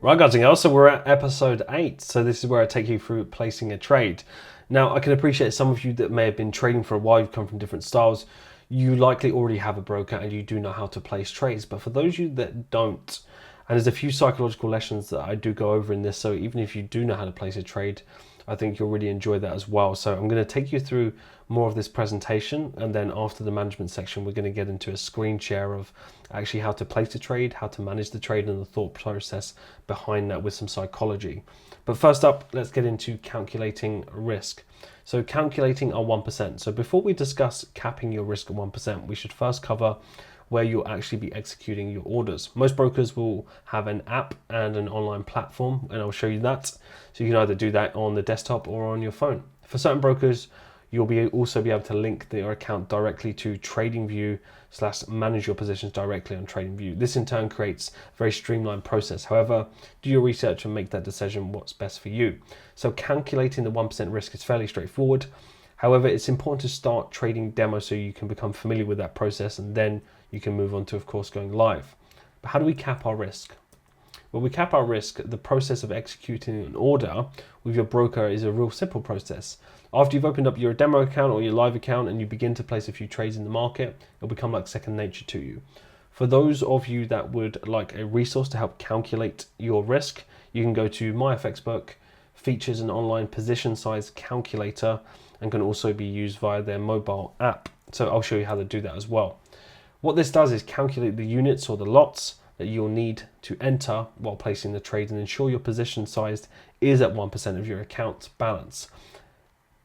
Right, guys and girls, so we're at episode 8. So this is where I take you through placing a trade. Now, I can appreciate some of you that may have been trading for a while, you've come from different styles, you likely already have a broker and you do know how to place trades. But for those of you that don't, and there's a few psychological lessons that I do go over in this, so even if you do know how to place a trade, I think you'll really enjoy that as well. So I'm going to take you through more of this presentation, and then after the management section, we're going to get into a screen share of actually how to place a trade, how to manage the trade, and the thought process behind that with some psychology. But first up, let's get into calculating risk. So calculating our 1%. So before we discuss capping your risk at 1%, we should first cover where you'll actually be executing your orders. Most brokers will have an app and an online platform, and I'll show you that. So you can either do that on the desktop or on your phone. For certain brokers, you'll also be able to link your account directly to TradingView / manage your positions directly on TradingView. This in turn creates a very streamlined process. However, do your research and make that decision what's best for you. So calculating the 1% risk is fairly straightforward. However, it's important to start trading demos so you can become familiar with that process, and then you can move on to, of course, going live. But how do we cap our risk? Well, we cap our risk. The process of executing an order with your broker is a real simple process. After you've opened up your demo account or your live account and you begin to place a few trades in the market, it'll become like second nature to you. For those of you that would like a resource to help calculate your risk, you can go to MyFXBook, features an online position size calculator, and can also be used via their mobile app. So I'll show you how to do that as well. What this does is calculate the units or the lots that you'll need to enter while placing the trade and ensure your position size is at 1% of your account balance.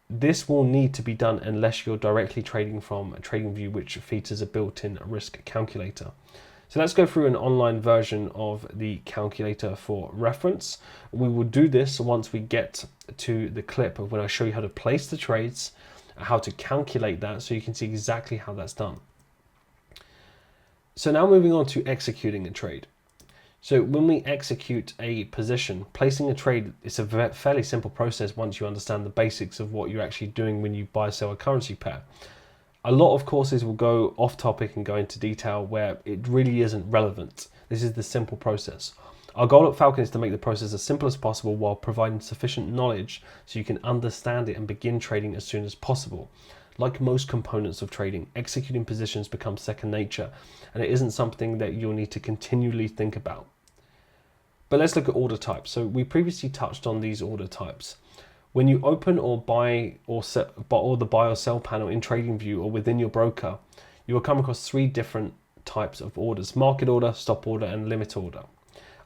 This will need to be done unless you're directly trading from TradingView, which features a built-in risk calculator. So let's go through an online version of the calculator for reference. We will do this once we get to the clip of when I show you how to place the trades, how to calculate that, so you can see exactly how that's done. So now moving on to executing a trade. So when we execute a position, placing a trade is a fairly simple process once you understand the basics of what you're actually doing when you buy or sell a currency pair. A lot of courses will go off topic and go into detail where it really isn't relevant. This is the simple process. Our goal at Falcon is to make the process as simple as possible while providing sufficient knowledge so you can understand it and begin trading as soon as possible. Like most components of trading, executing positions becomes second nature, and it isn't something that you'll need to continually think about. But let's look at order types. So we previously touched on these order types. When you open or buy or the buy or sell panel in TradingView or within your broker, you will come across 3 different types of orders: market order, stop order, and limit order.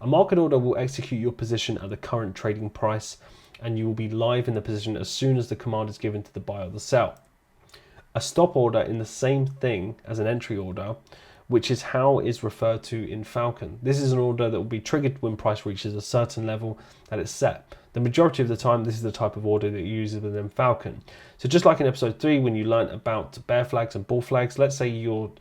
A market order will execute your position at the current trading price, and you will be live in the position as soon as the command is given to the buy or the sell. A stop order in the same thing as an entry order, which is how it's referred to in Falcon. This is an order that will be triggered when price reaches a certain level that it's set. The majority of the time, this is the type of order that you use within Falcon. So just like in episode 3, when you learned about bear flags and bull flags, let's say you're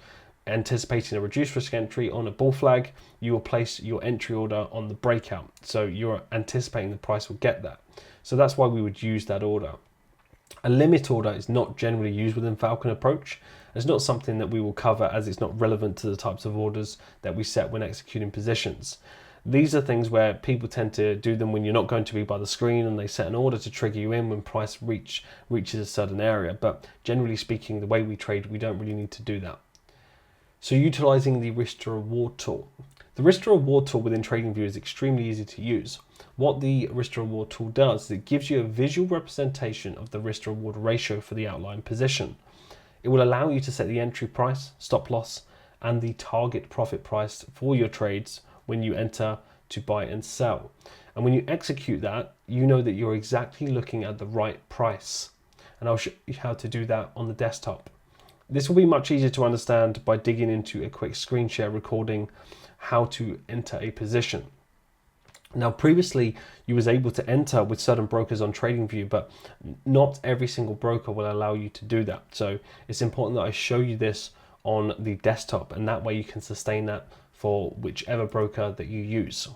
anticipating a reduced risk entry on a bull flag, you will place your entry order on the breakout. So you're anticipating the price will get that. So that's why we would use that order. A limit order is not generally used within Falcon approach. It's not something that we will cover as it's not relevant to the types of orders that we set when executing positions. These are things where people tend to do them when you're not going to be by the screen, and they set an order to trigger you in when price reaches a certain area. But generally speaking, the way we trade, we don't really need to do that. So utilizing the risk to reward tool. The risk to reward tool within TradingView is extremely easy to use. What the risk to reward tool does is it gives you a visual representation of the risk to reward ratio for the outlined position. It will allow you to set the entry price, stop loss, and the target profit price for your trades when you enter to buy and sell. And when you execute that, you know that you're exactly looking at the right price. And I'll show you how to do that on the desktop. This will be much easier to understand by digging into a quick screen share recording how to enter a position. Now, previously you was able to enter with certain brokers on TradingView, but not every single broker will allow you to do that. So it's important that I show you this on the desktop, and that way you can sustain that for whichever broker that you use.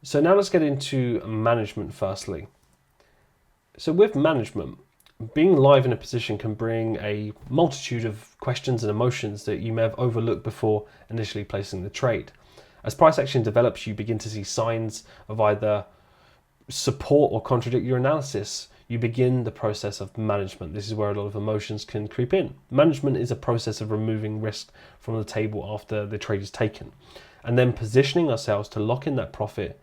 So now let's get into management firstly. So with management, being live in a position can bring a multitude of questions and emotions that you may have overlooked before initially placing the trade. As price action develops, you begin to see signs of either support or contradict your analysis. You begin the process of management. This is where a lot of emotions can creep in. Management is a process of removing risk from the table after the trade is taken, and then positioning ourselves to lock in that profit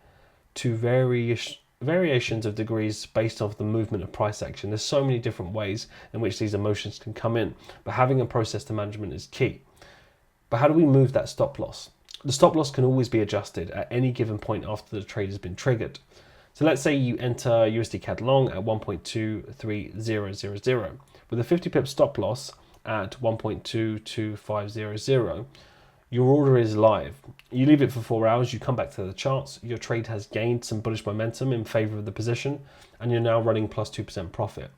to variations of degrees based off the movement of price action. There's so many different ways in which these emotions can come in, but having a process to management is key. But how do we move that stop loss? The stop loss can always be adjusted at any given point after the trade has been triggered. So let's say you enter USD CAD long at 1.23000 with a 50 pip stop loss at 1.22500. Your order is live. You leave it for 4 hours, you come back to the charts, your trade has gained some bullish momentum in favor of the position, and you're now running plus 2% profit.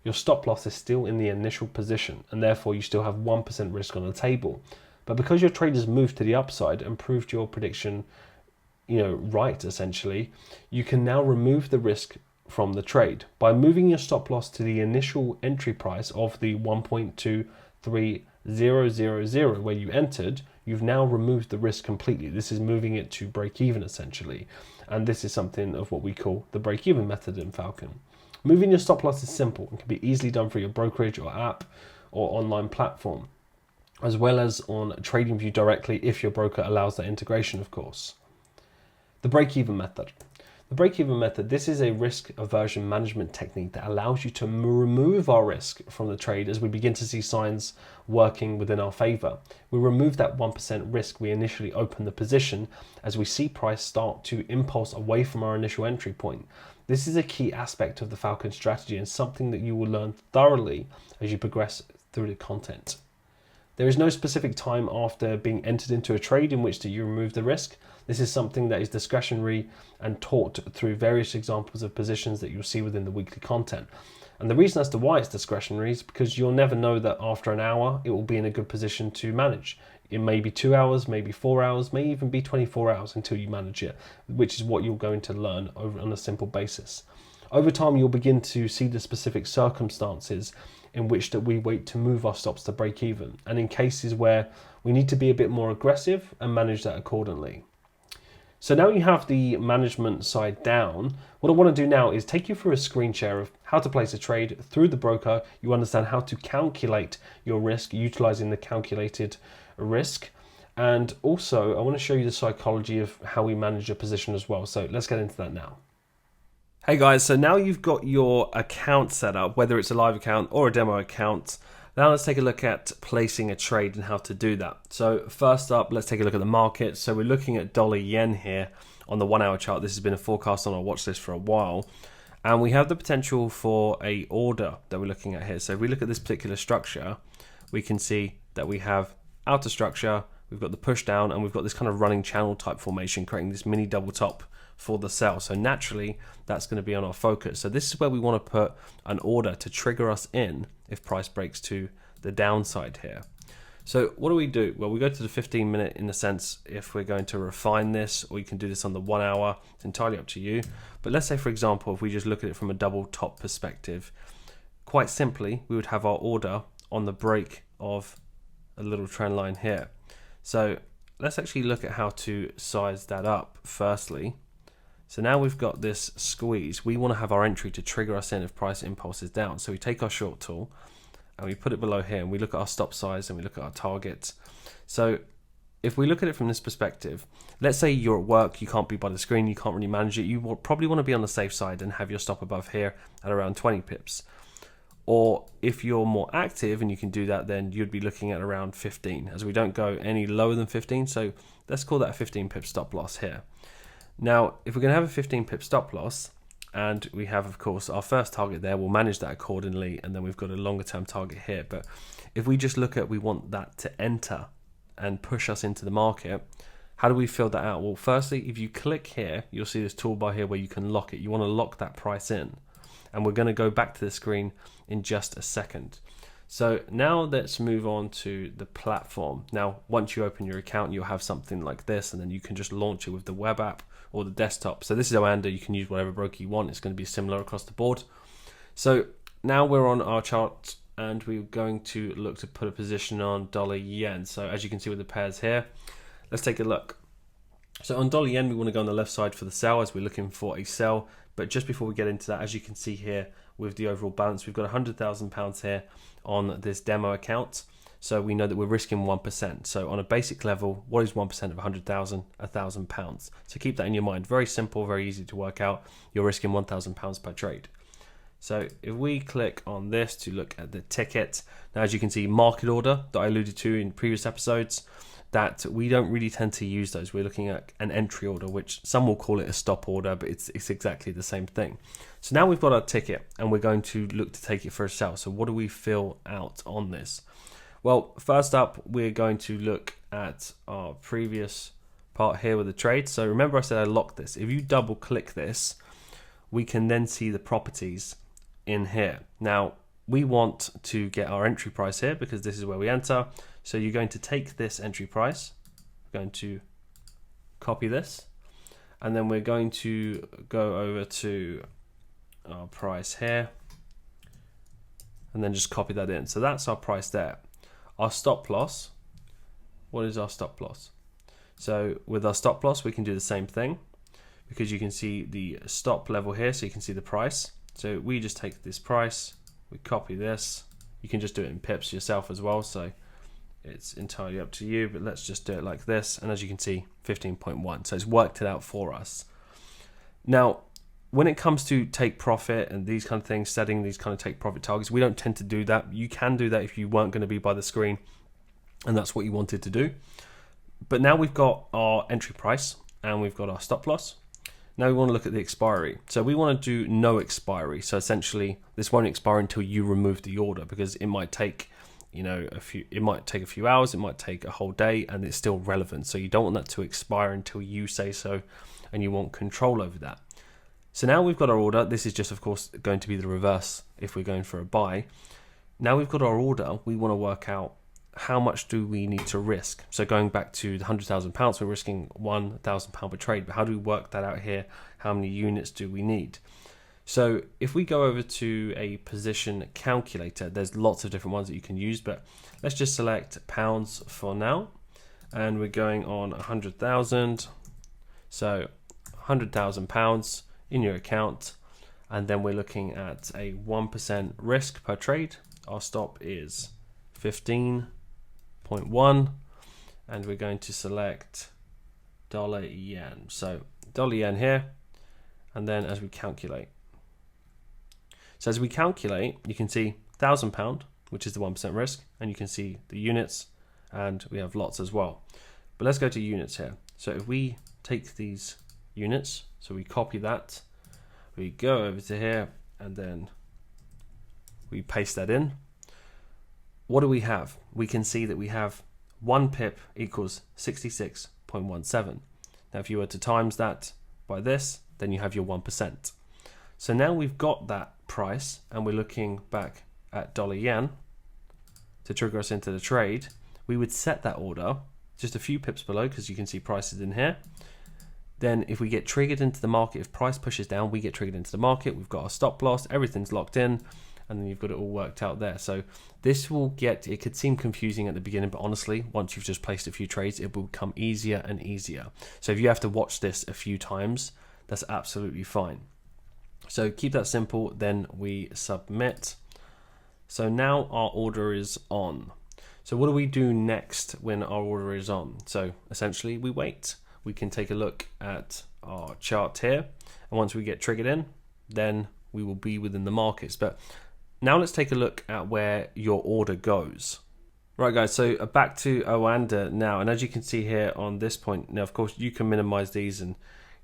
Your stop loss is still in the initial position, and therefore you still have 1% risk on the table. But because your trade has moved to the upside and proved your prediction right, essentially, you can now remove the risk from the trade by moving your stop loss to the initial entry price of the 1.23000 where you entered. You've now removed the risk completely. This is moving it to break even, essentially, and this is something of what we call the break even method in Falcon. Moving your stop loss is simple and can be easily done through your brokerage or app or online platform, as well as on TradingView directly if your broker allows that integration, of course. The break-even method. The break-even method, this is a risk aversion management technique that allows you to remove our risk from the trade as we begin to see signs working within our favor. We remove that 1% risk we initially open the position as we see price start to impulse away from our initial entry point. This is a key aspect of the Falcon strategy and something that you will learn thoroughly as you progress through the content. There is no specific time after being entered into a trade in which you remove the risk. This is something that is discretionary and taught through various examples of positions that you'll see within the weekly content. And the reason as to why it's discretionary is because you'll never know that after an hour it will be in a good position to manage. It may be 2 hours, maybe 4 hours, may even be 24 hours until you manage it, which is what you're going to learn on a simple basis. Over time, you'll begin to see the specific circumstances in which that we wait to move our stops to break even, and in cases where we need to be a bit more aggressive and manage that accordingly. So now you have the management side down. What I want to do now is take you through a screen share of how to place a trade through the broker. You understand how to calculate your risk utilizing the calculated risk. And also I want to show you the psychology of how we manage a position as well. So let's get into that now. Hey guys, so now you've got your account set up, whether it's a live account or a demo account. Now let's take a look at placing a trade and how to do that. So first up, let's take a look at the market. So we're looking at dollar yen here on the 1 hour chart. This has been a forecast on our watch list for a while. And we have the potential for a order that we're looking at here. So if we look at this particular structure, we can see that we have outer structure, we've got the push down, and we've got this kind of running channel type formation, creating this mini double top for the sell. So naturally, that's going to be on our focus. So this is where we want to put an order to trigger us in if price breaks to the downside here. So what do? Well, we go to the 15 minute in the sense if we're going to refine this, or you can do this on the 1 hour. It's entirely up to you. But let's say, for example, if we just look at it from a double top perspective, quite simply, we would have our order on the break of a little trend line here. So let's actually look at how to size that up firstly. So now we've got this squeeze. We want to have our entry to trigger us in if price impulse is down. So we take our short tool and we put it below here and we look at our stop size and we look at our targets. So if we look at it from this perspective, let's say you're at work, you can't be by the screen, you can't really manage it. You will probably want to be on the safe side and have your stop above here at around 20 pips. Or if you're more active and you can do that, then you'd be looking at around 15, as we don't go any lower than 15. So let's call that a 15 pip stop loss here. Now, if we're going to have a 15 pip stop loss, and we have, of course, our first target there, we'll manage that accordingly, and then we've got a longer term target here. But if we just look at, we want that to enter and push us into the market, how do we fill that out? Well, firstly, if you click here, you'll see this toolbar here where you can lock it. You want to lock that price in. And we're going to go back to the screen in just a second. So now let's move on to the platform. Now, once you open your account, you'll have something like this, and then you can just launch it with the web app or the desktop. So this is Oanda. You can use whatever broker you want. It's going to be similar across the board. So now we're on our chart, and we're going to look to put a position on dollar yen. So as you can see with the pairs here, let's take a look. So on dollar yen, we want to go on the left side for the sell as we're looking for a sell. But just before we get into that, as you can see here with the overall balance, we've got £100,000 here on this demo account. So we know that we're risking 1%. So on a basic level, what is 1% of 100,000? £1,000. So keep that in your mind. Very simple, very easy to work out. You're risking £1,000 per trade. So if we click on this to look at the ticket, now as you can see, market order that I alluded to in previous episodes, that we don't really tend to use those. We're looking at an entry order, which some will call it a stop order, but it's exactly the same thing. So now we've got our ticket and we're going to look to take it for a sell. So what do we fill out on this? Well, first up, we're going to look at our previous part here with the trade. So remember I said I locked this. If you double click this, we can then see the properties in here. Now, we want to get our entry price here because this is where we enter. So you're going to take this entry price, we're going to copy this, and then we're going to go over to our price here, and then just copy that in. So that's our price there. Our stop loss, what is our stop loss? So with our stop loss, we can do the same thing because you can see the stop level here, so you can see the price. So we just take this price, we copy this. You can just do it in pips yourself as well, so it's entirely up to you, but let's just do it like this. And as you can see, 15.1. So it's worked it out for us. Now, when it comes to take profit and these kind of things, setting these kind of take profit targets, we don't tend to do that. You can do that if you weren't going to be by the screen and that's what you wanted to do. But now we've got our entry price and we've got our stop loss. Now we want to look at the expiry. So we want to do no expiry. So essentially this won't expire until you remove the order because it might take, a few hours, it might take a whole day, and it's still relevant. So you don't want that to expire until you say so, and you want control over that. So now we've got our order. This is just, of course, going to be the reverse if we're going for a buy. Now we've got our order. We want to work out how much do we need to risk. So going back to the £100,000, we're risking £1,000 per trade. But how do we work that out here? How many units do we need? So if we go over to a position calculator, there's lots of different ones that you can use, but let's just select pounds for now. And we're going on 100,000. So £100,000 in your account. And then we're looking at a 1% risk per trade. Our stop is 15.1. And we're going to select dollar yen. So dollar yen here. And then as we calculate. So as we calculate, you can see £1,000, which is the 1% risk, and you can see the units, and we have lots as well. But let's go to units here. So if we take these units, so we copy that, we go over to here, and then we paste that in. What do we have? We can see that we have 1 pip equals 66.17. Now if you were to times that by this, then you have your 1%. So now we've got that price and we're looking back at dollar yen to trigger us into the trade. We would set that order just a few pips below because you can see prices in here. Then if we get triggered into the market, if price pushes down, we get triggered into the market. We've got our stop loss, everything's locked in, and then you've got it all worked out there. So this will it could seem confusing at the beginning, but honestly, once you've just placed a few trades, it will become easier and easier. So if you have to watch this a few times, that's absolutely fine. So keep that simple, then we submit. So now our order is on. So what do we do next when our order is on? So essentially we wait. We can take a look at our chart here. And once we get triggered in, then we will be within the markets. But now let's take a look at where your order goes. Right guys, so back to Oanda now. And as you can see here on this point, now of course you can minimize these and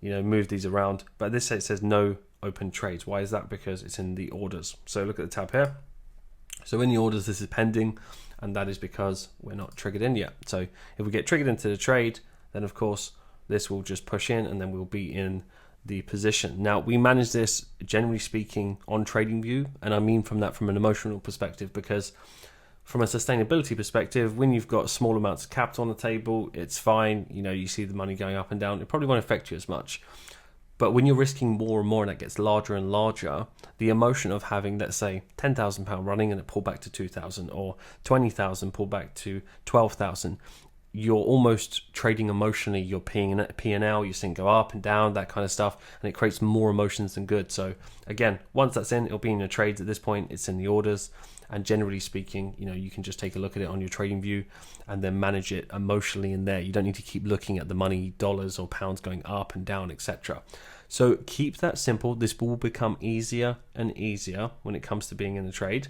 move these around. But this it says no open trades. Why is that? Because it's in the orders. So look at the tab here. So in the orders, this is pending, and that is because we're not triggered in yet. So if we get triggered into the trade, then of course this will just push in and then we'll be in the position. Now we manage this generally speaking on TradingView, and I mean from an emotional perspective, because from a sustainability perspective, when you've got small amounts of capital on the table, it's fine. You see the money going up and down. It probably won't affect you as much. But when you're risking more and more and it gets larger and larger, the emotion of having, let's say, £10,000 running and it pull back to 2,000 or 20,000 pull back to 12,000, you're almost trading emotionally. You're P&L, you're seeing go up and down, that kind of stuff, and it creates more emotions than good. So again, once that's in, it'll be in your trades. At this point, it's in the orders, and generally speaking, you can just take a look at it on your trading view and then manage it emotionally in there. You don't need to keep looking at the money, dollars or pounds going up and down, etc. So keep that simple. This will become easier and easier when it comes to being in the trade.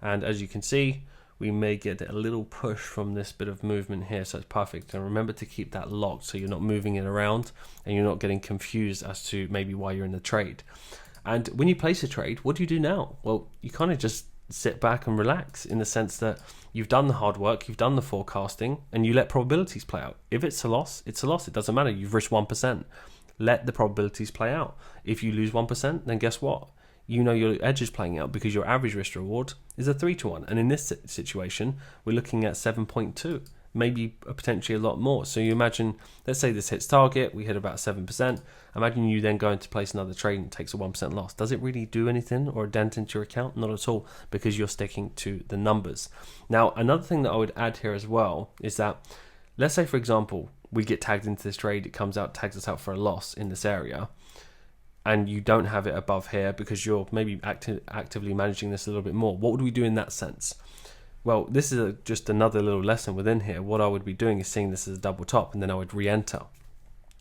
And as you can see, we may get a little push from this bit of movement here, so it's perfect. And remember to keep that locked so you're not moving it around and you're not getting confused as to maybe why you're in the trade. And when you place a trade, what do you do now? Well, you kind of just sit back and relax, in the sense that you've done the hard work, you've done the forecasting, and you let probabilities play out. If it's a loss, it's a loss. It doesn't matter. You've risked 1%. Let the probabilities play out. If you lose 1%, then guess what? Your edge is playing out, because your average risk reward is a 3-to-1. And in this situation, we're looking at 7.2, maybe potentially a lot more. So you imagine, let's say this hits target, we hit about 7%. Imagine you then go into place another trade and it takes a 1% loss. Does it really do anything or a dent into your account? Not at all, because you're sticking to the numbers. Now, another thing that I would add here as well is that, let's say, for example, we get tagged into this trade, it comes out, tags us out for a loss in this area, and you don't have it above here because you're maybe actively managing this a little bit more. What would we do in that sense? Well, this is just another little lesson within here. What I would be doing is seeing this as a double top, and then I would re-enter.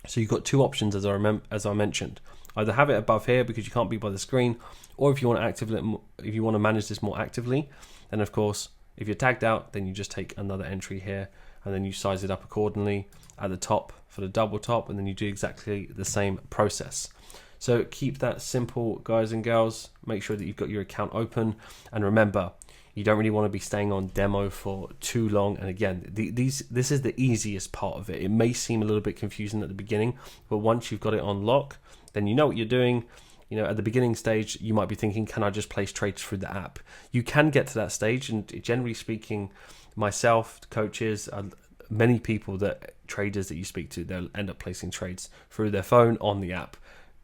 So you've got two options, as I mentioned. Either have it above here because you can't be by the screen, or if you want to manage this more actively, then of course, if you're tagged out, then you just take another entry here, and then you size it up accordingly at the top for the double top, and then you do exactly the same process. So keep that simple, guys and girls. Make sure that you've got your account open, and remember, you don't really want to be staying on demo for too long. And again, this is the easiest part of it. It may seem a little bit confusing at the beginning, but once you've got it on lock, then you know what you're doing. At the beginning stage, you might be thinking, can I just place trades through the app? You can get to that stage, and generally speaking, myself, coaches, many people traders that you speak to, they'll end up placing trades through their phone on the app.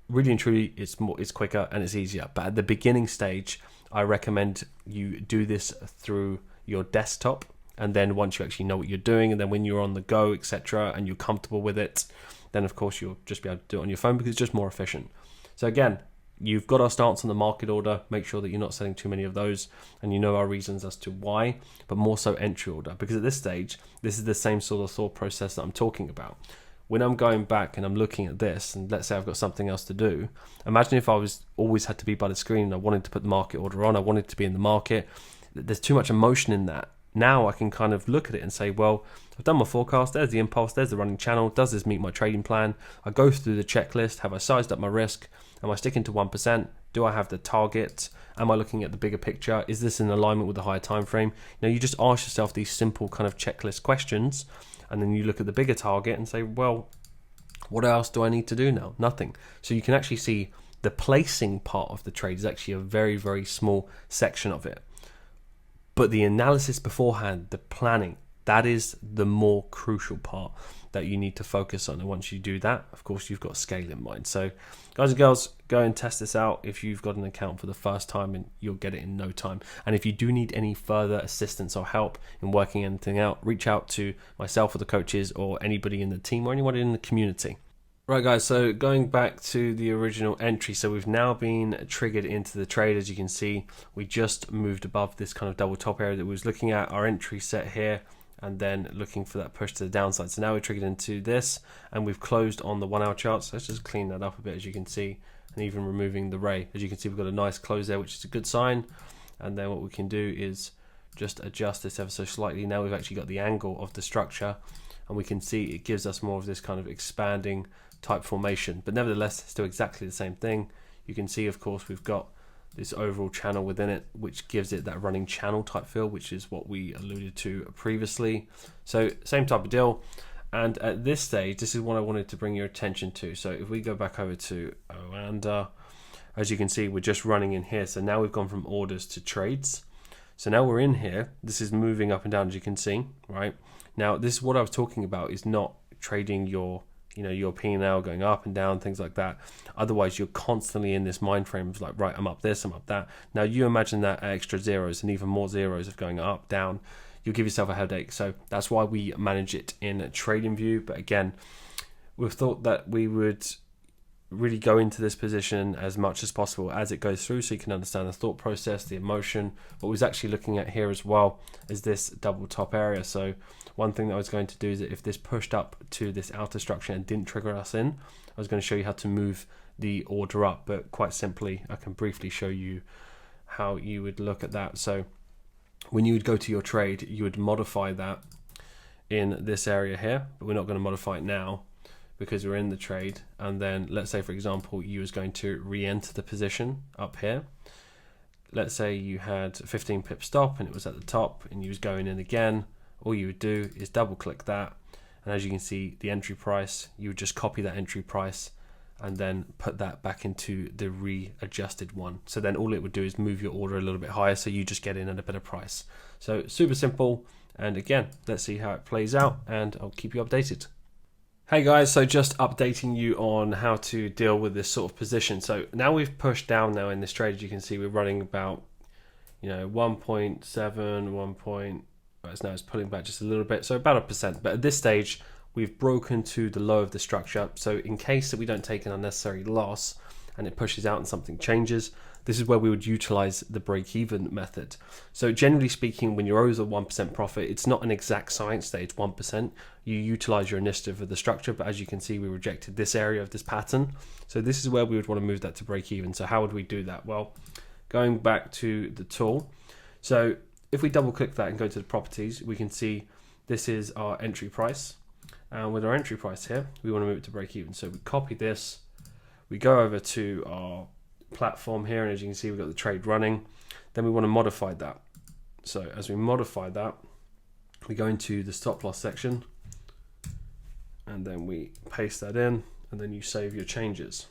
Really and truly, it's quicker and it's easier. But at the beginning stage, I recommend you do this through your desktop, and then once you actually know what you're doing, and then when you're on the go, etc., and you're comfortable with it, then of course you'll just be able to do it on your phone because it's just more efficient. So again, you've got our stance on the market order. Make sure that you're not selling too many of those, and you know our reasons as to why, but more so entry order, because at this stage, this is the same sort of thought process that I'm talking about. When I'm going back and I'm looking at this, and let's say I've got something else to do, imagine if I always had to be by the screen and I wanted to put the market order on, I wanted to be in the market. There's too much emotion in that. Now I can kind of look at it and say, well, I've done my forecast, there's the impulse, there's the running channel, does this meet my trading plan? I go through the checklist, have I sized up my risk? Am I sticking to 1%? Do I have the target? Am I looking at the bigger picture? Is this in alignment with the higher time frame? You just ask yourself these simple kind of checklist questions, and then you look at the bigger target and say, well, what else do I need to do now? Nothing. So you can actually see the placing part of the trade is actually a very, very small section of it. But the analysis beforehand, the planning, that is the more crucial part that you need to focus on. And once you do that, of course, you've got scale in mind. So guys and girls, go and test this out if you've got an account for the first time, and you'll get it in no time. And if you do need any further assistance or help in working anything out, reach out to myself or the coaches or anybody in the team or anyone in the community. Right guys, so going back to the original entry, so we've now been triggered into the trade. As you can see, we just moved above this kind of double top area that we was looking at, our entry set here, and then looking for that push to the downside. So now we're triggered into this, and we've closed on the 1 hour chart. So let's just clean that up a bit, as you can see, and even removing the ray. As you can see, we've got a nice close there, which is a good sign. And then what we can do is just adjust this ever so slightly. Now we've actually got the angle of the structure, and we can see it gives us more of this kind of expanding type formation, but nevertheless still exactly the same thing. You can see, of course, we've got this overall channel within it, which gives it that running channel type feel, which is what we alluded to previously. So same type of deal. And at this stage, this is what I wanted to bring your attention to. So if we go back over to Oanda, as you can see, we're just running in here. So now we've gone from orders to trades. So now we're in here. This is moving up and down, as you can see, right? Now, this is what I was talking about, is not trading your P&L going up and down, things like that. Otherwise, you're constantly in this mind frame of like, right, I'm up this, I'm up that. Now, you imagine that extra zeros and even more zeros of going up, down. you'll give yourself a headache. So that's why we manage it in TradingView. But again, we've thought that we would really go into this position as much as possible as it goes through, so you can understand the thought process, the emotion. What we're actually looking at here as well is this double top area. So one thing that I was going to do is that if this pushed up to this outer structure and didn't trigger us in, I was going to show you how to move the order up. But quite simply, I can briefly show you how you would look at that. So when you would go to your trade, you would modify that in this area here, but we're not going to modify it now because we're in the trade. And then let's say, for example, you was going to re-enter the position up here. Let's say you had 15 pip stop and it was at the top and you was going in again. All you would do is double click that, and as you can see, the entry price, you would just copy that entry price and then put that back into the readjusted one. So then all it would do is move your order a little bit higher, so you just get in at a better price. So super simple. And again, let's see how it plays out and I'll keep you updated. Hey guys, so just updating you on how to deal with this sort of position. So now we've pushed down now in this trade. As you can see, we're running about 1.7, now it's pulling back just a little bit, so about 1%. But at this stage, we've broken to the low of the structure. So in case that we don't take an unnecessary loss and it pushes out and something changes, this is where we would utilize the break-even method. So generally speaking, when you're over 1% profit, it's not an exact science that it's 1%. You utilize your initiative of the structure, but as you can see, we rejected this area of this pattern. So this is where we would want to move that to break-even. So how would we do that? Well, going back to the tool. So if we double click that and go to the properties, we can see this is our entry price. And with our entry price here, we want to move it to break even. So we copy this, we go over to our platform here, and as you can see, we've got the trade running. Then we want to modify that. So as we modify that, we go into the stop loss section, and then we paste that in, and then you save your changes.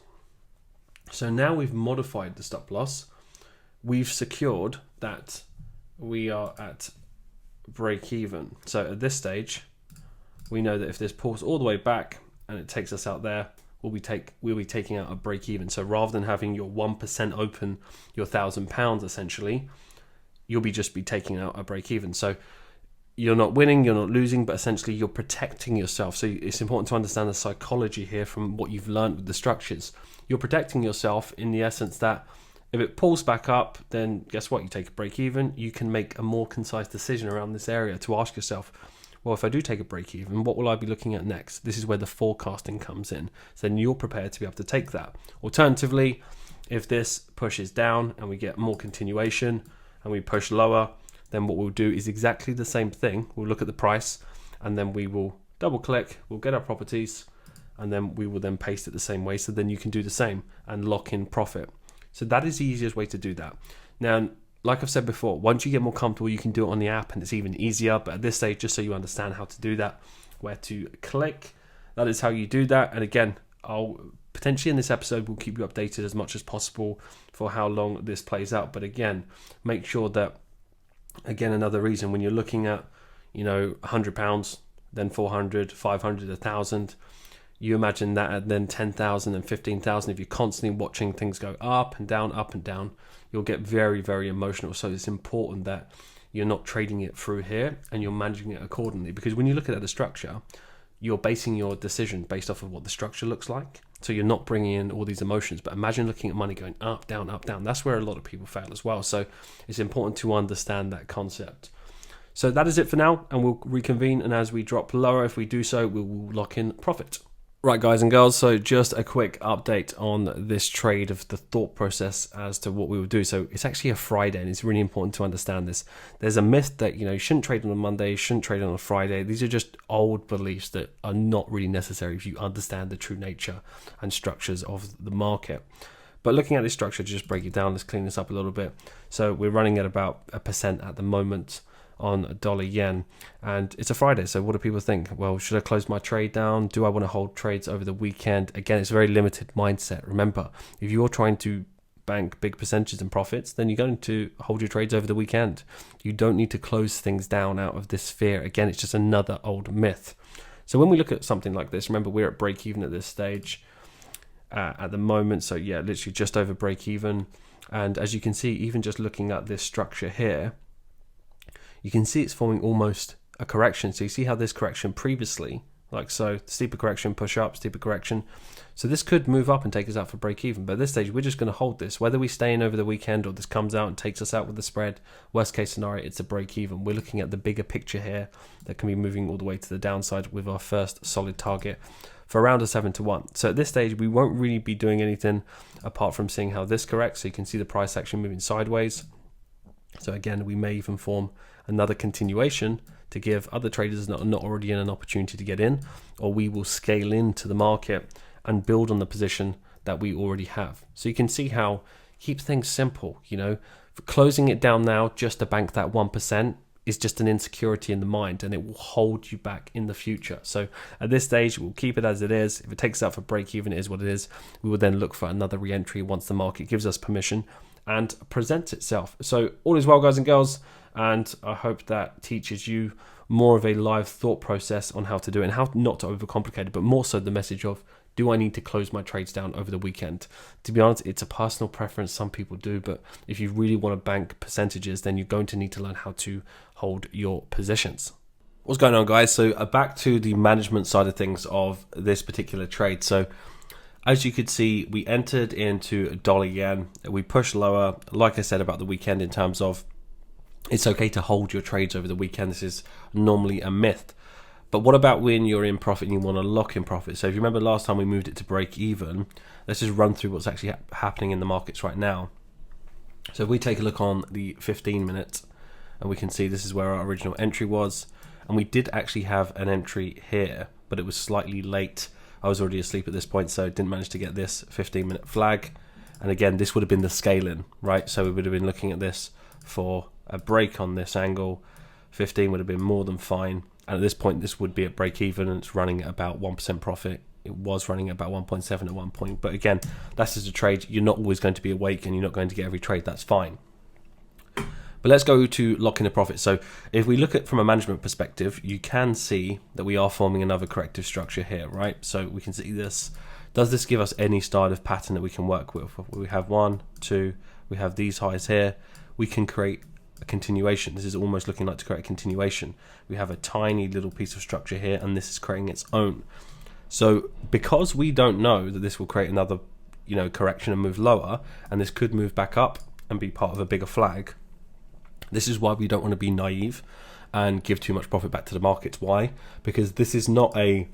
So now we've modified the stop loss. We've secured that we are at break even. So at this stage, we know that if this pulls all the way back and it takes us out there, we'll be taking out a break even. So rather than having your 1% open, your £1,000 essentially, you'll just be taking out a break even. So you're not winning, you're not losing, but essentially you're protecting yourself. So it's important to understand the psychology here from what you've learned with the structures. You're protecting yourself in the essence that if it pulls back up, then guess what? You take a break even. You can make a more concise decision around this area to ask yourself, well, if I do take a break even, what will I be looking at next? This is where the forecasting comes in. So then you're prepared to be able to take that. Alternatively, if this pushes down and we get more continuation and we push lower, then what we'll do is exactly the same thing. We'll look at the price and then we will double click, we'll get our properties, and then we will then paste it the same way. So then you can do the same and lock in profit. So that is the easiest way to do that. Now, like I've said before, once you get more comfortable, you can do it on the app and it's even easier. But at this stage, just so you understand how to do that, where to click, that is how you do that. And again, I'll potentially in this episode, we'll keep you updated as much as possible for how long this plays out. But again, make sure that, again, another reason when you're looking at, £100, then 400, 500, 1,000, you imagine that at then 10,000 and 15,000, if you're constantly watching things go up and down, you'll get very, very emotional. So it's important that you're not trading it through here and you're managing it accordingly. Because when you look at the structure, you're basing your decision based off of what the structure looks like. So you're not bringing in all these emotions. But imagine looking at money going up, down, up, down. That's where a lot of people fail as well. So it's important to understand that concept. So that is it for now, and we'll reconvene. And as we drop lower, if we do so, we will lock in profit. Right, guys and girls, so just a quick update on this trade of the thought process as to what we will do. So it's actually a Friday, and it's really important to understand this. There's a myth that, you shouldn't trade on a Monday, shouldn't trade on a Friday. These are just old beliefs that are not really necessary if you understand the true nature and structures of the market. But looking at this structure, to just break it down, let's clean this up a little bit. So we're running at about 1% at the moment on dollar yen, and it's a Friday. So what do people think? Well, should I close my trade down? Do I want to hold trades over the weekend? Again, it's a very limited mindset. Remember, if you're trying to bank big percentages and profits, then you're going to hold your trades over the weekend. You don't need to close things down out of this fear. Again, it's just another old myth. So when we look at something like this, remember we're at break even at this stage at the moment. So yeah, literally just over break even. And as you can see, even just looking at this structure here, you can see it's forming almost a correction. So you see how this correction previously, like so, steeper correction, push up, steeper correction. So this could move up and take us out for break even. But at this stage, we're just going to hold this. Whether we stay in over the weekend or this comes out and takes us out with the spread, worst case scenario, it's a break even. We're looking at the bigger picture here that can be moving all the way to the downside with our first solid target for around a 7-to-1. So at this stage, we won't really be doing anything apart from seeing how this corrects. So you can see the price action moving sideways. So again, we may even form another continuation to give other traders that are not already in an opportunity to get in, or we will scale into the market and build on the position that we already have. So you can see how keep things simple, you know, for closing it down now just to bank that 1% is just an insecurity in the mind, and it will hold you back in the future. So at this stage, we'll keep it as it is. If it takes out for break even, it is what it is. We will then look for another re-entry once the market gives us permission and presents itself. So all is well, guys and girls, and I hope that teaches you more of a live thought process on how to do it and how not to overcomplicate it, but more so the message of, do I need to close my trades down over the weekend? To be honest, it's a personal preference. Some people do, but if you really want to bank percentages, then you're going to need to learn how to hold your positions. What's going on, guys? So back to the management side of things of this particular trade. So as you could see, we entered into dollar yen. We pushed lower, like I said about the weekend, in terms of it's okay to hold your trades over the weekend. This is normally a myth. But what about when you're in profit and you want to lock in profit? So if you remember last time we moved it to break even, let's just run through what's actually happening in the markets right now. So if we take a look on the 15 minute, and we can see this is where our original entry was. And we did actually have an entry here, but it was slightly late. I was already asleep at this point, so didn't manage to get this 15-minute flag. And again, this would have been the scaling, right? So we would have been looking at this for a break on this angle. 15 would have been more than fine. And at this point, this would be at break even, and it's running at about 1% profit. It was running at about 1.7 at one point. But again, that's just a trade. You're not always going to be awake, and you're not going to get every trade. That's fine. But let's go to lock in a profit. So if we look at from a management perspective, you can see that we are forming another corrective structure here, right? So we can see this. Does this give us any style of pattern that we can work with? We have 1, 2, we have these highs here. We can create a continuation. This is almost looking like to create a continuation. We have a tiny little piece of structure here, and this is creating its own. So because we don't know that this will create another, you know, correction and move lower, and this could move back up and be part of a bigger flag, this is why we don't want to be naive and give too much profit back to the markets. Why? Because this is not a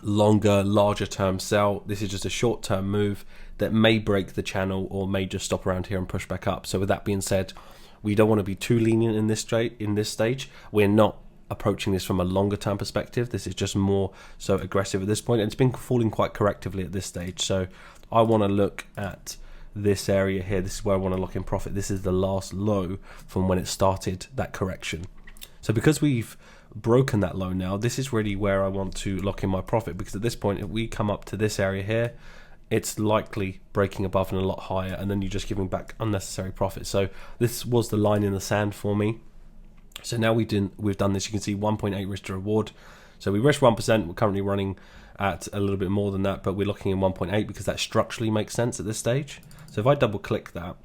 longer, larger term sell. This is just a short term move that may break the channel or may just stop around here and push back up. So with that being said, we don't want to be too lenient in this stage. We're not approaching this from a longer term perspective. This is just more so aggressive at this point, and it's been falling quite correctively at this stage. So I want to look at this area here. This is where I want to lock in profit. This is the last low from when it started that correction. So because we've broken that low now, this is really where I want to lock in my profit, because at this point, if we come up to this area here, it's likely breaking above and a lot higher, and then you're just giving back unnecessary profit. So this was the line in the sand for me. So now we've done this. You can see 1.8 risk to reward. So we risk 1%. We're currently running at a little bit more than that, but we're looking in 1.8 because that structurally makes sense at this stage. So if I double click that,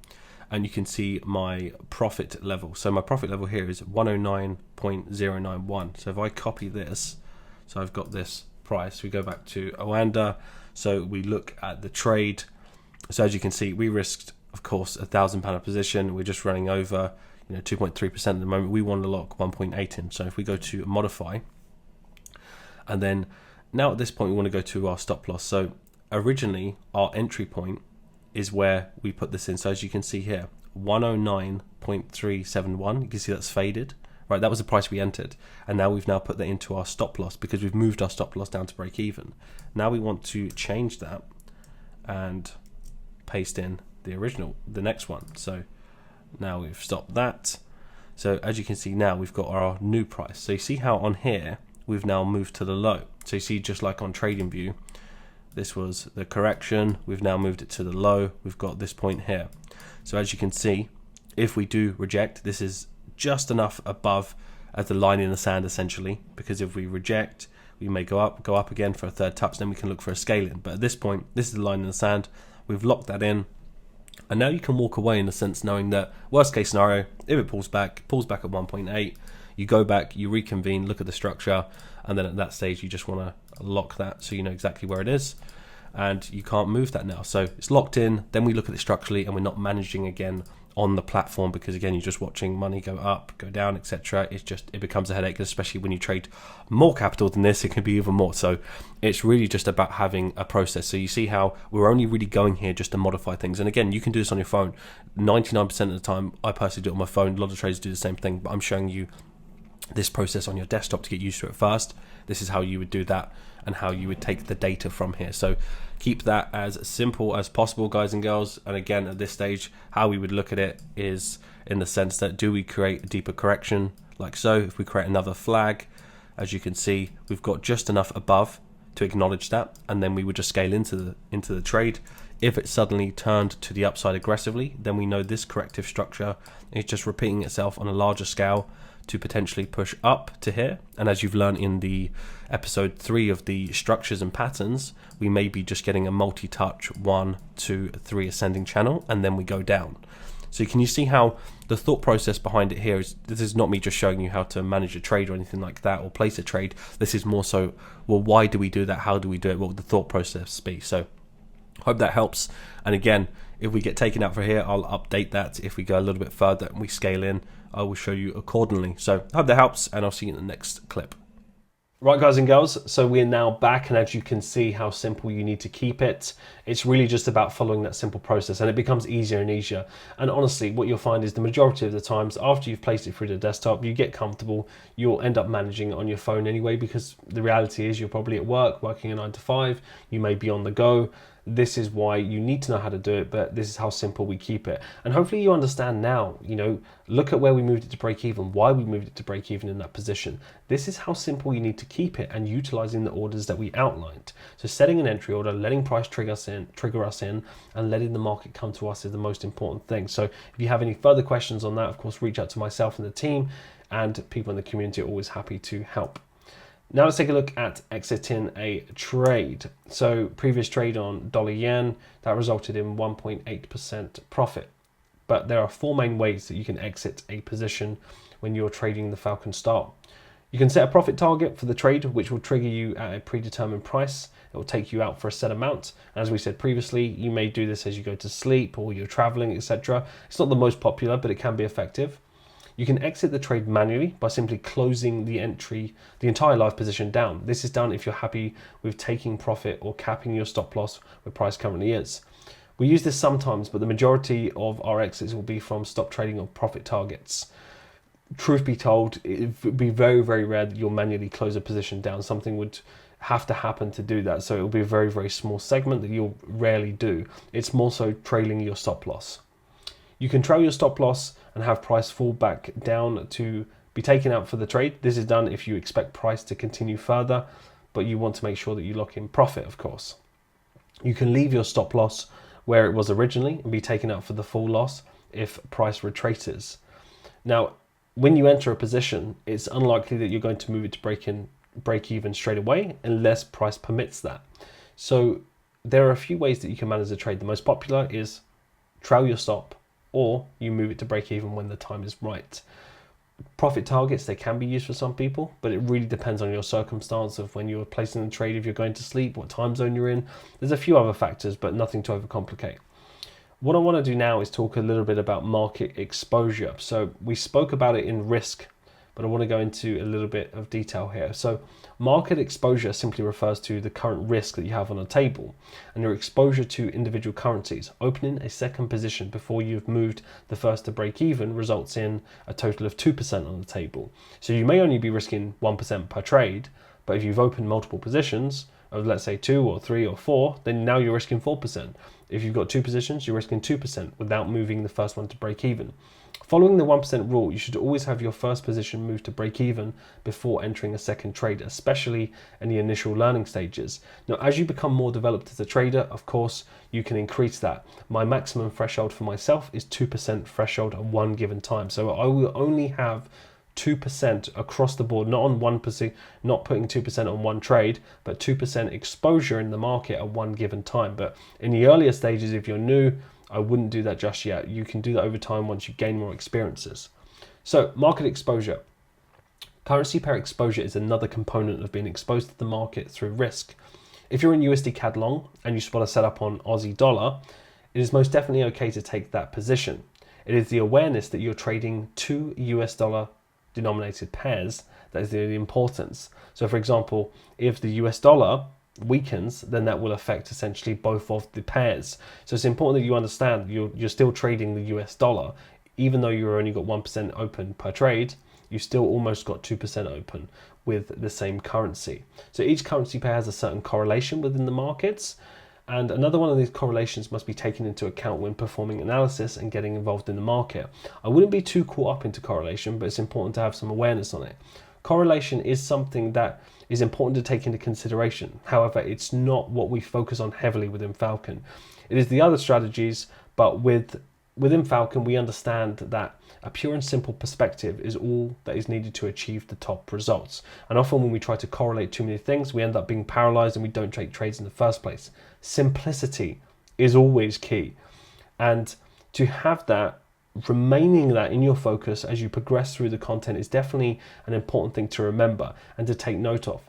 and you can see my profit level. So my profit level here is 109.091. So if I copy this, so I've got this price. We go back to Oanda. So we look at the trade. So as you can see, we risked, of course, £1,000 a position. We're just running over, 2.3% at the moment. We want to lock 1.8 in. So if we go to modify, and then now at this point we want to go to our stop loss. So originally our entry point is where we put this in. So as you can see here, 109.371. You can see that's faded. Right, that was the price we entered, and now we've put that into our stop loss because we've moved our stop loss down to break even. Now we want to change that and paste in the next one. So now we've stopped that. So as you can see, now we've got our new price. So you see how on here we've now moved to the low. So you see, just like on TradingView, this was the correction. We've now moved it to the low. We've got this point here. So as you can see, if we do reject, this is just enough above as the line in the sand, essentially, because if we reject, we may go up again for a third touch, then we can look for a scaling. But at this point, this is the line in the sand. We've locked that in, And now you can walk away in the sense knowing that worst case scenario, if it pulls back at 1.8, you go back, you reconvene, look at the structure, and then at that stage you just want to lock that so you know exactly where it is, and you can't move that now. So it's locked in, then we look at it structurally, and we're not managing again on the platform, because again you're just watching money go up, go down, etc. It becomes a headache, especially when you trade more capital than this. It can be even more. So it's really just about having a process. So you see how we're only really going here just to modify things, and again you can do this on your phone 99% of the time. I personally do it on my phone. A lot of traders do the same thing, but I'm showing you this process on your desktop to get used to it first. This is how you would do that and how you would take the data from here. So keep that as simple as possible, guys and girls. And again, at this stage, how we would look at it is in the sense that, do we create a deeper correction like so? If we create another flag, as you can see, we've got just enough above to acknowledge that, and then we would just scale into the trade. If it suddenly turned to the upside aggressively, then we know this corrective structure is just repeating itself on a larger scale to potentially push up to here. And as you've learned in the episode 3 of the structures and patterns, we may be just getting a multi-touch 1, 2, 3 ascending channel, and then we go down. So can you see how the thought process behind it here is, this is not me just showing you how to manage a trade or anything like that, or place a trade. This is more so, well, why do we do that? How do we do it? What would the thought process be? So hope that helps. And again, if we get taken out for here, I'll update that. If we go a little bit further and we scale in, I will show you accordingly. So hope that helps, and I'll see you in the next clip. Right, guys and girls, so we're now back, and as you can see how simple you need to keep it. It's really just about following that simple process, and it becomes easier and easier. And honestly, what you'll find is the majority of the times after you've placed it through the desktop, you get comfortable, you'll end up managing it on your phone anyway, because the reality is you're probably at work, working a 9 to 5, you may be on the go. This is why you need to know how to do it, but this is how simple we keep it. And hopefully you understand now, look at where we moved it to break even, why we moved it to break even in that position. This is how simple you need to keep it, and utilizing the orders that we outlined. So setting an entry order, letting price trigger us in, and letting the market come to us is the most important thing. So if you have any further questions on that, of course, reach out to myself and the team, and people in the community are always happy to help. Now let's take a look at exiting a trade. So previous trade on dollar yen, that resulted in 1.8% profit. But there are 4 main ways that you can exit a position when you're trading the Falcon Star. You can set a profit target for the trade, which will trigger you at a predetermined price. It will take you out for a set amount. As we said previously, you may do this as you go to sleep or you're traveling, etc. It's not the most popular, but it can be effective. You can exit the trade manually by simply closing the entire live position down. This is done if you're happy with taking profit or capping your stop loss where price currently is. We use this sometimes, but the majority of our exits will be from stop trading or profit targets. Truth be told, it would be very, very rare that you'll manually close a position down. Something would have to happen to do that. So it will be a very, very small segment that you'll rarely do. It's more so trailing your stop loss. You can trail your stop loss and have price fall back down to be taken out for the trade. This is done if you expect price to continue further, but you want to make sure that you lock in profit, of course. You can leave your stop loss where it was originally and be taken out for the full loss if price retraces. Now, when you enter a position, it's unlikely that you're going to move it to break even straight away unless price permits that. So there are a few ways that you can manage the trade. The most popular is trail your stop, or you move it to break even when the time is right. Profit targets, they can be used for some people, but it really depends on your circumstance of when you're placing the trade, if you're going to sleep, what time zone you're in. There's a few other factors, but nothing to overcomplicate. What I want to do now is talk a little bit about market exposure. So we spoke about it in risk, but I want to go into a little bit of detail here. So market exposure simply refers to the current risk that you have on a table and your exposure to individual currencies. Opening a second position before you've moved the first to break even results in a total of 2% on the table. So you may only be risking 1% per trade, but if you've opened multiple positions of, let's say, 2 or 3 or 4, then now you're risking 4%. If you've got 2 positions, you're risking 2% without moving the first one to break even. Following the 1% rule, you should always have your first position moved to break even before entering a second trade, especially in the initial learning stages. Now, as you become more developed as a trader, of course, you can increase that. My maximum threshold for myself is 2% threshold at one given time. So I will only have 2% across the board, not on 1%, not putting 2% on one trade, but 2% exposure in the market at one given time. But in the earlier stages, if you're new, I wouldn't do that just yet. You can do that over time once you gain more experiences. So market exposure. Currency pair exposure is another component of being exposed to the market through risk. If you're in USD CAD long and you want to set up on Aussie dollar, it is most definitely okay to take that position. It is the awareness that you're trading two US dollar denominated pairs that is the importance. So for example, if the US dollar weakens, then that will affect essentially both of the pairs. So it's important that you understand you're still trading the US dollar, even though you've only got 1% open per trade, you still almost got 2% open with the same currency. So each currency pair has a certain correlation within the markets, and another one of these correlations must be taken into account when performing analysis and getting involved in the market. I wouldn't be too caught up into correlation, but it's important to have some awareness on it. Correlation is something that is important to take into consideration. However, it's not what we focus on heavily within Falcon. It is the other strategies, but within Falcon, we understand that a pure and simple perspective is all that is needed to achieve the top results. And often when we try to correlate too many things, we end up being paralyzed and we don't take trades in the first place. Simplicity is always key. And to have that, remaining that in your focus as you progress through the content is definitely an important thing to remember and to take note of.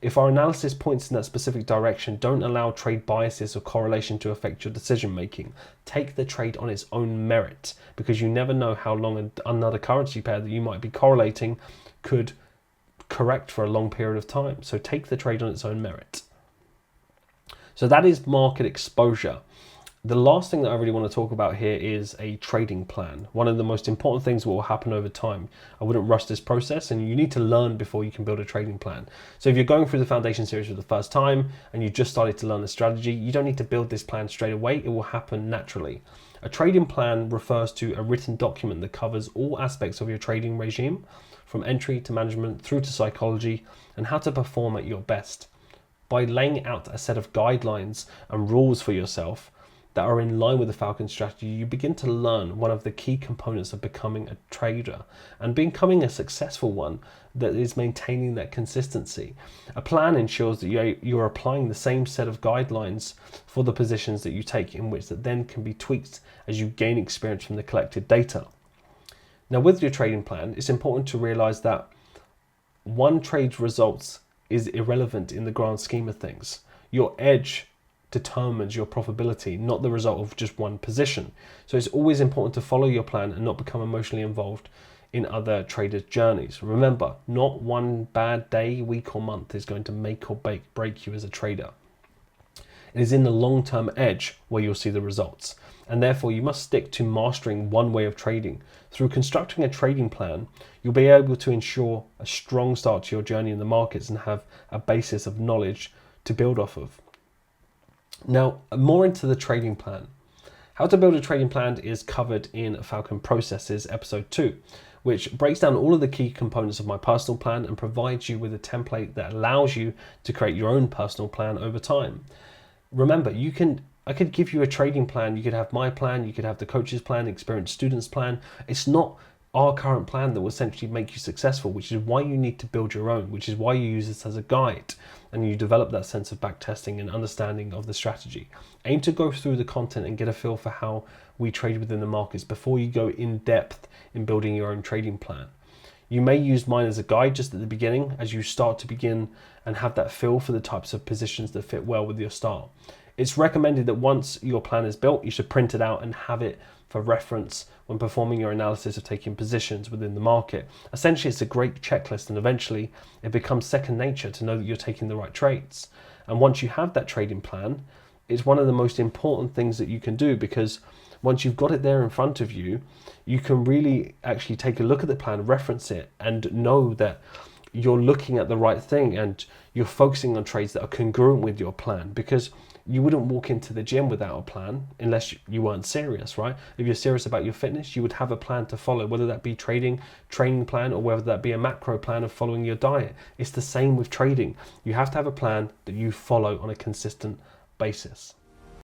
If our analysis points in that specific direction, don't allow trade biases or correlation to affect your decision making. Take the trade on its own merit, because you never know how long another currency pair that you might be correlating could correct for a long period of time. So take the trade on its own merit. So that is market exposure. The last thing that I really want to talk about here is a trading plan. One of the most important things that will happen over time. I wouldn't rush this process, and you need to learn before you can build a trading plan. So if you're going through the foundation series for the first time and you just started to learn the strategy, you don't need to build this plan straight away. It will happen naturally. A trading plan refers to a written document that covers all aspects of your trading regime, from entry to management through to psychology and how to perform at your best. By laying out a set of guidelines and rules for yourself that are in line with the Falcon strategy, you begin to learn one of the key components of becoming a trader and becoming a successful one that is maintaining that consistency. A plan ensures that you're applying the same set of guidelines for the positions that you take, in which that then can be tweaked as you gain experience from the collected data. Now, with your trading plan, it's important to realize that one trade's results is irrelevant in the grand scheme of things. Your edge determines your profitability, not the result of just one position. So it's always important to follow your plan and not become emotionally involved in other traders' journeys. Remember, not one bad day, week or month is going to make or break you as a trader. It is in the long-term edge where you'll see the results. And therefore you must stick to mastering one way of trading. Through constructing a trading plan, you'll be able to ensure a strong start to your journey in the markets and have a basis of knowledge to build off of. Now, more into the trading plan. How to build a trading plan is covered in Falcon Processes episode 2, which breaks down all of the key components of my personal plan and provides you with a template that allows you to create your own personal plan over time. Remember, I could give you a trading plan, you could have my plan, you could have the coach's plan, experienced student's plan. It's not our current plan that will essentially make you successful, which is why you need to build your own, which is why you use this as a guide and you develop that sense of backtesting and understanding of the strategy. Aim to go through the content and get a feel for how we trade within the markets before you go in depth in building your own trading plan. You may use mine as a guide just at the beginning as you start to begin and have that feel for the types of positions that fit well with your style. It's recommended that once your plan is built, you should print it out and have it for reference when performing your analysis of taking positions within the market. Essentially, it's a great checklist, and eventually it becomes second nature to know that you're taking the right trades. And once you have that trading plan, it's one of the most important things that you can do, because once you've got it there in front of you, you can really actually take a look at the plan, reference it, and know that you're looking at the right thing and you're focusing on trades that are congruent with your plan, because you wouldn't walk into the gym without a plan unless you weren't serious, right? If you're serious about your fitness, you would have a plan to follow, whether that be training plan, or whether that be a macro plan of following your diet. It's the same with trading. You have to have a plan that you follow on a consistent basis.